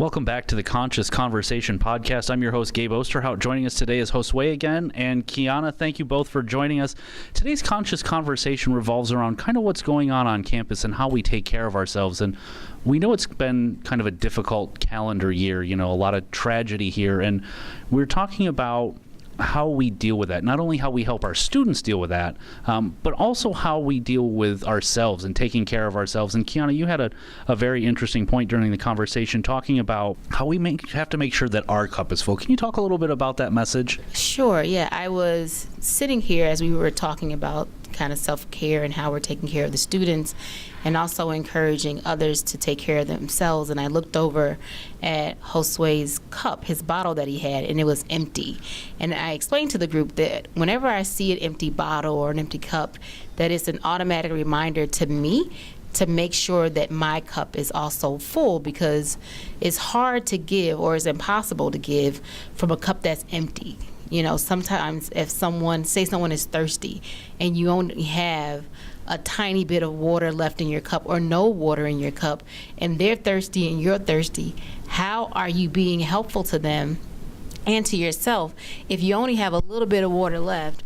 Welcome back to the Conscious Conversation podcast. I'm your host, Gabe Osterhout. Joining us today is Josue again, and Kiana. Thank you both for joining us. Today's Conscious Conversation revolves around kind of what's going on campus and how we take care of ourselves. And we know it's been kind of a difficult calendar year, a lot of tragedy here. And we're talking about how we deal with that, not only how we help our students deal with that, but also how we deal with ourselves and taking care of ourselves. And Kiana, you had a very interesting point during the conversation talking about how we have to make sure that our cup is full. Can you talk a little bit about that message? Sure, yeah. I was sitting here as we were talking about kind of self-care and how we're taking care of the students and also encouraging others to take care of themselves. And I looked over at Josue's cup, his bottle that he had, and it was empty. And I explained to the group that whenever I see an empty bottle or an empty cup, that it's an automatic reminder to me to make sure that my cup is also full, because it's hard to give, or it's impossible to give from a cup that's empty. Sometimes if someone is thirsty and you only have a tiny bit of water left in your cup or no water in your cup, and they're thirsty and you're thirsty, how are you being helpful to them and to yourself if you only have a little bit of water left?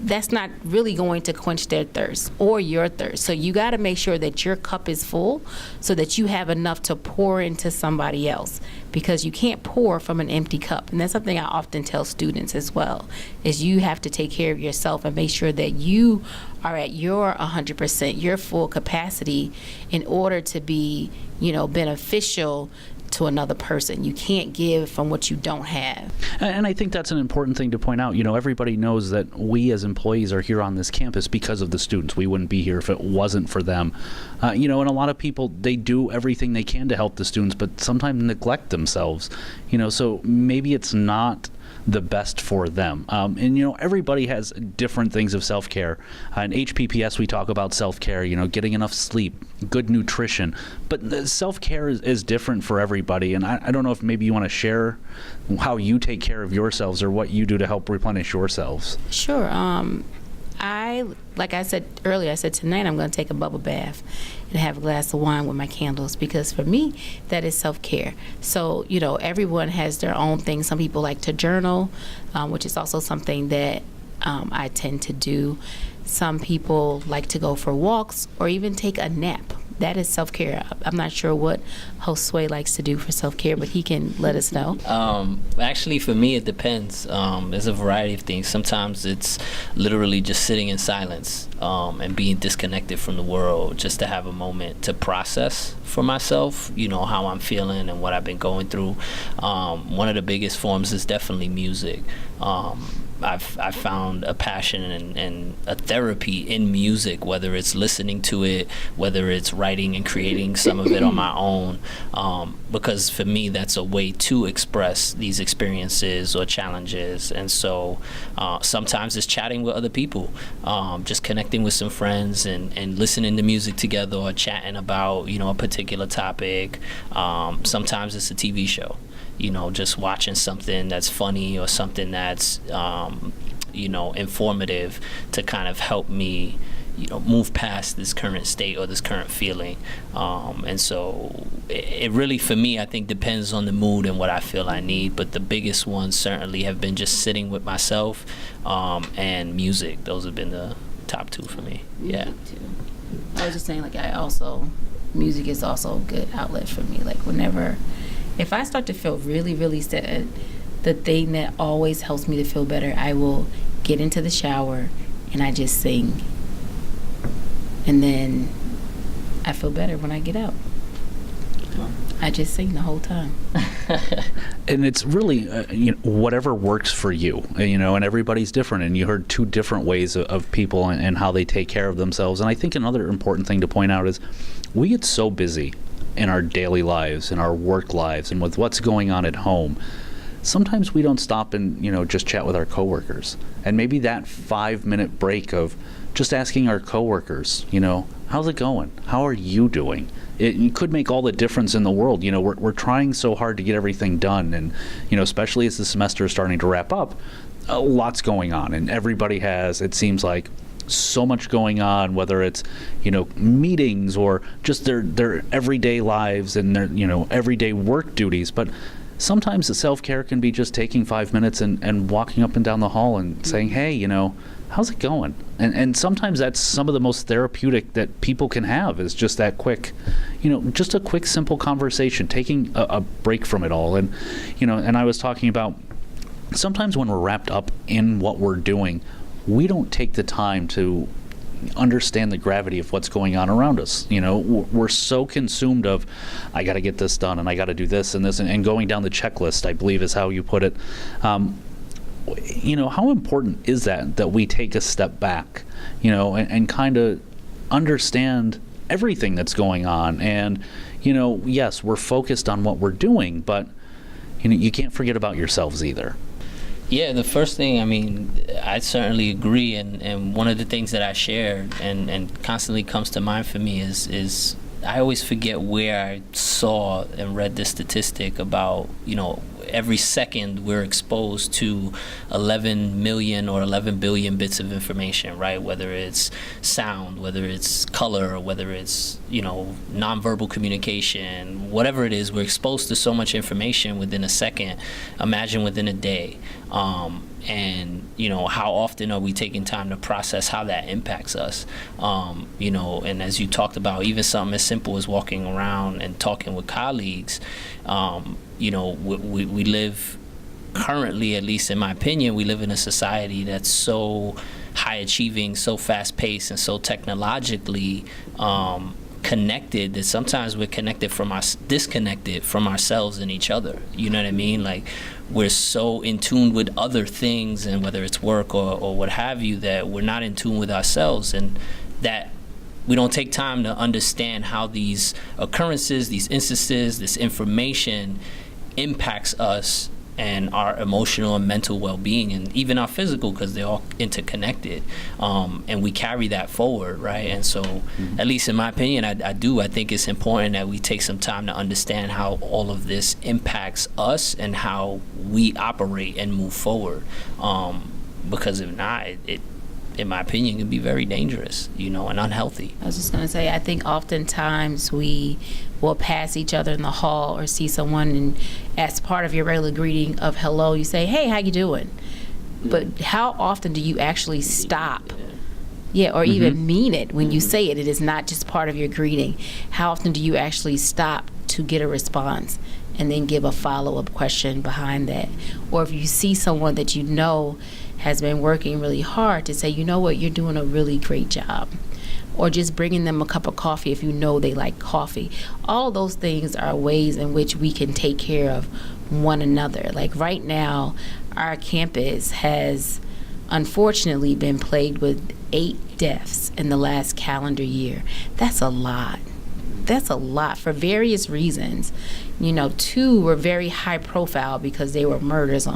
That's not really going to quench their thirst or your thirst. So you got to make sure that your cup is full so that you have enough to pour into somebody else, because you can't pour from an empty cup. And that's something I often tell students as well, is you have to take care of yourself and make sure that you are at your 100%, your full capacity, in order to be, beneficial to another person. You can't give from what you don't have. And I think that's an important thing to point out. Everybody knows that we as employees are here on this campus because of the students. We wouldn't be here if it wasn't for them. And a lot of people, they do everything they can to help the students, but sometimes neglect themselves. So maybe it's not the best for them. Everybody has different things of self-care. In HPPS, we talk about self-care, getting enough sleep, good nutrition. But self-care is different for everybody. And I don't know if maybe you want to share how you take care of yourselves or what you do to help replenish yourselves. Sure. Like I said earlier, I said tonight I'm going to take a bubble bath and have a glass of wine with my candles, because for me, that is self-care. So, everyone has their own thing. Some people like to journal, which is also something that I tend to do. Some people like to go for walks or even take a nap. That is self-care. I'm not sure what Josue likes to do for self-care, but he can let us know. Actually, for me, it depends. There's a variety of things. Sometimes it's literally just sitting in silence and being disconnected from the world, just to have a moment to process for myself, how I'm feeling and what I've been going through. One of the biggest forms is definitely music. I've found a passion and a therapy in music, whether it's listening to it, whether it's writing and creating some of it on my own, because for me that's a way to express these experiences or challenges. And so sometimes it's chatting with other people, just connecting with some friends and listening to music together, or chatting about a particular topic. Sometimes it's a TV show. Just watching something that's funny or something that's, informative, to kind of help me, move past this current state or this current feeling. And so it really, for me, I think depends on the mood and what I feel I need. But the biggest ones certainly have been just sitting with myself and music. Those have been the top two for me. Yeah. Music too. I was just saying, music is also a good outlet for me. If I start to feel really, really sad, the thing that always helps me to feel better, I will get into the shower and I just sing. And then I feel better when I get out. I just sing the whole time. And it's really, whatever works for you, and everybody's different. And you heard two different ways of people and how they take care of themselves. And I think another important thing to point out is we get so busy in our daily lives, in our work lives, and with what's going on at home. Sometimes we don't stop and, just chat with our coworkers. And maybe that 5-minute break of just asking our coworkers, how's it going? How are you doing? It could make all the difference in the world. We're trying so hard to get everything done. And, especially as the semester is starting to wrap up, a lot's going on. And everybody has, it seems like, so much going on, whether it's, meetings or just their everyday lives and their, everyday work duties. But sometimes the self-care can be just taking 5 minutes and walking up and down the hall and saying, hey, how's it going? And sometimes that's some of the most therapeutic that people can have, is just that quick, just a quick, simple conversation, taking a break from it all. And, and I was talking about sometimes when we're wrapped up in what we're doing, we don't take the time to understand the gravity of what's going on around us. We're so consumed of, I got to get this done and I got to do this and this, and going down the checklist, I believe is how you put it. How important is that we take a step back, and kind of understand everything that's going on? And, yes, we're focused on what we're doing, but, you can't forget about yourselves either. Yeah, the first thing, I certainly agree, and one of the things that I share and constantly comes to mind for me is I always forget where I saw and read this statistic about, every second we're exposed to 11 million or 11 billion bits of information, right? Whether it's sound, whether it's color, whether it's, nonverbal communication, whatever it is, we're exposed to so much information within a second. Imagine within a day. And how often are we taking time to process how that impacts us? And as you talked about, even something as simple as walking around and talking with colleagues, we live currently, at least in my opinion, we live in a society that's so high achieving, so fast paced, and so technologically connected that sometimes we're disconnected from ourselves and each other. You know what I mean? Like, we're so in tune with other things, and whether it's work or what have you, that we're not in tune with ourselves, and that we don't take time to understand how these occurrences, these instances, this information impacts us and our emotional and mental well-being, and even our physical, because they're all interconnected, and we carry that forward, right? And so, at least in my opinion, I think it's important that we take some time to understand how all of this impacts us and how we operate and move forward, because if not, it in my opinion, can be very dangerous, and unhealthy. I was just going to say, I think oftentimes we will pass each other in the hall or see someone, and as part of your regular greeting of hello, you say, hey, how you doing? But how often do you actually stop? Yeah, or even mean it when you say it. It is not just part of your greeting. How often do you actually stop to get a response and then give a follow-up question behind that? Or if you see someone that has been working really hard, to say, you know what, you're doing a really great job. Or just bringing them a cup of coffee if you know they like coffee. All of those things are ways in which we can take care of one another. Like right now, our campus has unfortunately been plagued with 8 deaths in the last calendar year. That's a lot. That's a lot for various reasons. 2 were very high profile because they were murders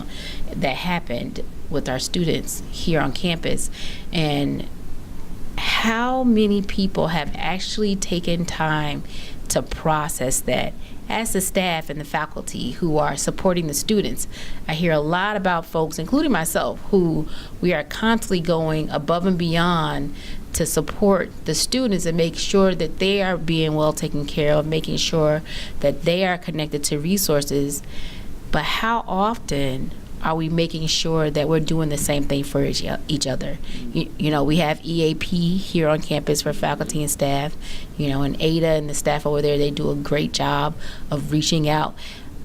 that happened with our students here on campus. And how many people have actually taken time to process that as the staff and the faculty who are supporting the students? I hear a lot about folks, including myself, who we are constantly going above and beyond to support the students and make sure that they are being well taken care of, making sure that they are connected to resources. But how often are we making sure that we're doing the same thing for each other? We have EAP here on campus for faculty and staff, and Ada and the staff over there, they do a great job of reaching out.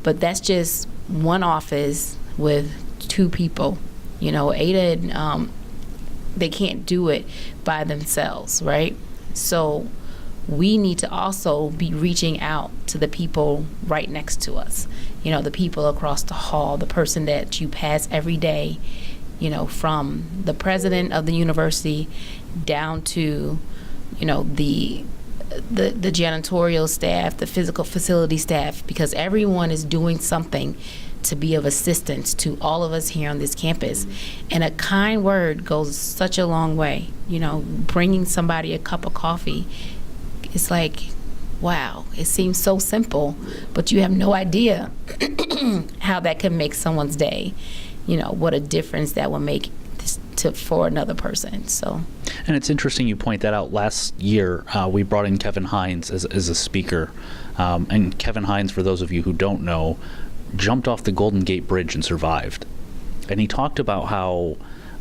But that's just one office with 2 people. Ada and they can't do it by themselves, right? So we need to also be reaching out to the people right next to us, the people across the hall, the person that you pass every day, from the president of the university down to, the janitorial staff, the physical facility staff, because everyone is doing something to be of assistance to all of us here on this campus. And a kind word goes such a long way. Bringing somebody a cup of coffee, it's like, wow, it seems so simple, but you have no idea how that can make someone's day. What a difference that will make. for another person. So, And it's interesting you point that out. Last year, we brought in Kevin Hines as a speaker. And Kevin Hines, for those of you who don't know, jumped off the Golden Gate Bridge and survived. And he talked about how,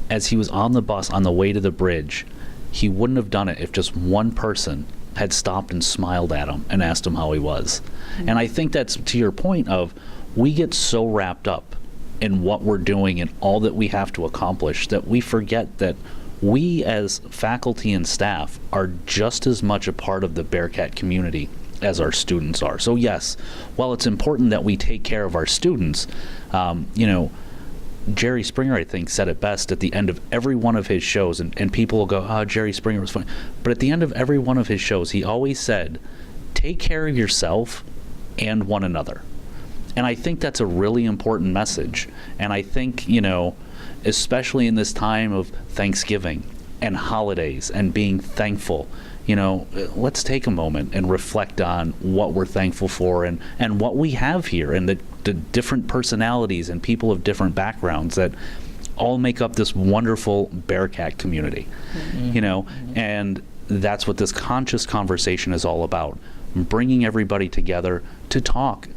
as he was on the bus on the way to the bridge, he wouldn't have done it if just one person had stopped and smiled at him and asked him how he was. And I think that's to your point of, we get so wrapped up in what we're doing and all that we have to accomplish that we forget that we as faculty and staff are just as much a part of the Bearcat community as our students are. So yes, while it's important that we take care of our students, Jerry Springer, I think, said it best at the end of every one of his shows, and people will go, oh, Jerry Springer was funny. But at the end of every one of his shows, he always said, take care of yourself and one another. And I think that's a really important message. And I think, especially in this time of Thanksgiving and holidays and being thankful, let's take a moment and reflect on what we're thankful for and what we have here, and the different personalities and people of different backgrounds that all make up this wonderful Bearcat community. And that's what this conscious conversation is all about, bringing everybody together to talk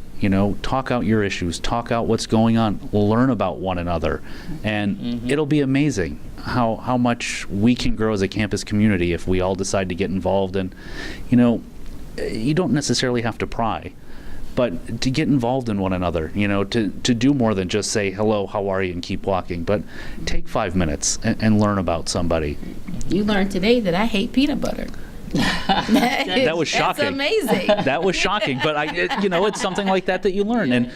out your issues, talk out what's going on, learn about one another. And it'll be amazing how much we can grow as a campus community if we all decide to get involved. And, you don't necessarily have to pry, but to get involved in one another, to do more than just say, hello, how are you, and keep walking, but take 5 minutes and learn about somebody. You learned today that I hate peanut butter. That was shocking. That's amazing. That was shocking, but it's something like that you learn. And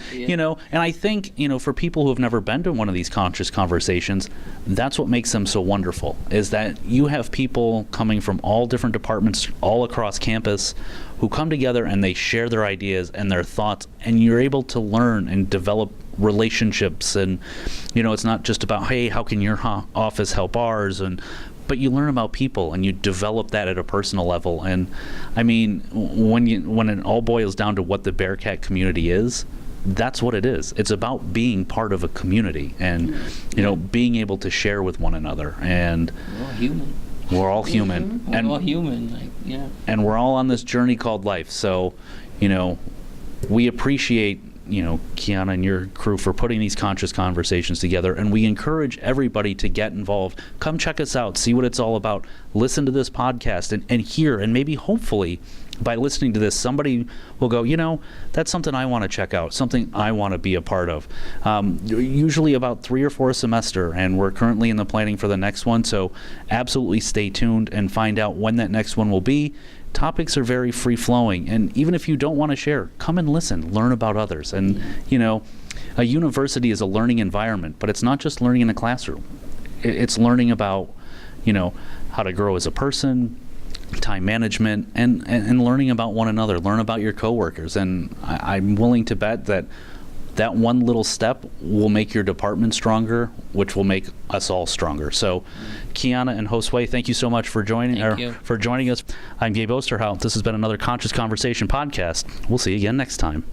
I think, for people who have never been to one of these conscious conversations, that's what makes them so wonderful, is that you have people coming from all different departments all across campus who come together and they share their ideas and their thoughts, and you're able to learn and develop relationships. And it's not just about, hey, how can your office help ours, but you learn about people and you develop that at a personal level. And I mean, when it all boils down to what the Bearcat community is, that's what it is. It's about being part of a community and being able to share with one another. And we're all human. We're all human. We're all human. And we're all on this journey called life. So, we appreciate Kiana and your crew for putting these conscious conversations together, and we encourage everybody to get involved. Come check us out, see what it's all about, listen to this podcast and hear, and maybe hopefully by listening to this, somebody will go, that's something I want to check out, something I want to be a part of. Usually about 3 or 4 a semester, and we're currently in the planning for the next one, so absolutely stay tuned and find out when that next one will be. Topics are very free-flowing, and even if you don't want to share, come and listen, learn about others. And a university is a learning environment, but it's not just learning in a classroom. It's learning about how to grow as a person, time management, and learning about one another, learn about your coworkers. And I'm willing to bet that one little step will make your department stronger, which will make us all stronger. So, Kiana and Josue, thank you so much for joining us. I'm Gabe Osterhout. This has been another Conscious Conversation podcast. We'll see you again next time.